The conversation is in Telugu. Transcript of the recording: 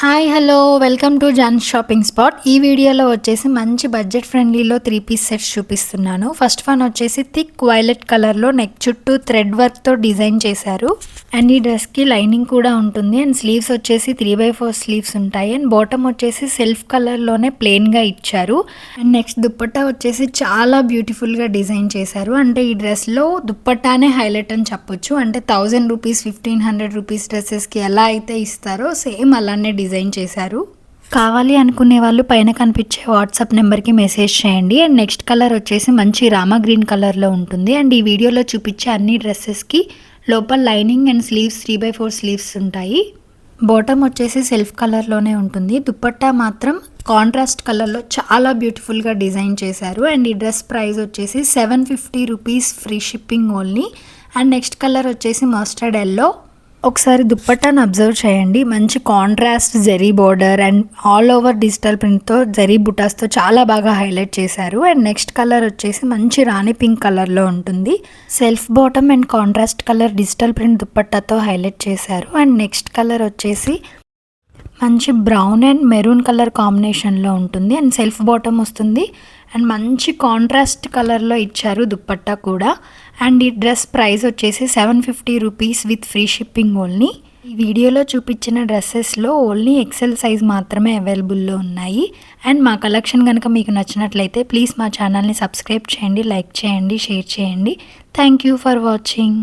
Hi hello welcome to John shopping spot. ఈ వీడియోలో వచ్చేసి మంచి బడ్జెట్ ఫ్రెండ్లీలో 3 పీస్ సెట్స్ చూపిస్తున్నాను. ఫస్ట్ వన్ వచ్చేసి థిక్ వైలెట్ కలర్లో నెక్ చుట్టూ థ్రెడ్ వర్క్తో డిజైన్ చేశారు. అండ్ ఈ డ్రెస్కి లైనింగ్ కూడా ఉంటుంది. అండ్ స్లీవ్స్ వచ్చేసి 3/4 స్లీవ్స్ ఉంటాయి. అండ్ బాటమ్ వచ్చేసి సెల్ఫ్ కలర్లోనే ప్లెయిన్గా ఇచ్చారు. అండ్ నెక్స్ట్ దుప్పట్టా వచ్చేసి చాలా బ్యూటిఫుల్గా డిజైన్ చేశారు. అంటే ఈ డ్రెస్లో దుప్పట్టానే హైలైట్ అని చెప్పొచ్చు. అంటే 1000 రూపీస్ 1500 రూపీస్ డ్రెస్సెస్కి ఎలా అయితే ఇస్తారో సేమ్ అలానే డిజైన్ చేశారు. కావాలి అనుకునే వాళ్ళు పైన కనిపించే వాట్సాప్ నెంబర్కి మెసేజ్ చేయండి. అండ్ నెక్స్ట్ కలర్ వచ్చేసి మంచి రామా గ్రీన్ కలర్లో ఉంటుంది. అండ్ ఈ వీడియోలో చూపించే అన్ని డ్రెస్సెస్కి లోపల లైనింగ్ అండ్ స్లీవ్స్ 3/4 స్లీవ్స్ ఉంటాయి. బాటమ్ వచ్చేసి సెల్ఫ్ కలర్లోనే ఉంటుంది. దుపట్టా మాత్రం కాంట్రాస్ట్ కలర్లో చాలా బ్యూటిఫుల్గా డిజైన్ చేశారు. అండ్ ఈ డ్రెస్ ప్రైస్ వచ్చేసి 750 rupees free shipping only. And next colour వచ్చేసి మస్టర్డ్ ఎల్లో. ఒకసారి దుప్పట్టాను అబ్జర్వ్ చేయండి. మంచి contrast zari border and all over digital ప్రింట్తో జరీ బుటాస్తో చాలా బాగా హైలైట్ చేశారు. అండ్ నెక్స్ట్ కలర్ వచ్చేసి మంచి రాణి పింక్ కలర్లో ఉంటుంది. Self bottom and contrast colour digital print దుప్పట్టాతో హైలైట్ చేశారు. అండ్ నెక్స్ట్ కలర్ వచ్చేసి మంచి బ్రౌన్ అండ్ మెరూన్ కలర్ కాంబినేషన్లో ఉంటుంది. అండ్ సెల్ఫ్ బాటమ్ వస్తుంది. అండ్ మంచి కాంట్రాస్ట్ కలర్లో ఇచ్చారు దుప్పట్టా కూడా. అండ్ ఈ డ్రెస్ ప్రైస్ వచ్చేసి 750 rupees with free shipping only. ఈ వీడియోలో చూపించిన డ్రెస్సెస్లో ఓన్లీ ఎక్సెల్ సైజ్ మాత్రమే అవైలబుల్లో ఉన్నాయి. అండ్ మా కలెక్షన్ కనుక మీకు నచ్చినట్లయితే ప్లీజ్ మా ఛానల్ని సబ్స్క్రైబ్ చేయండి, లైక్ చేయండి, షేర్ చేయండి. Thank you for watching.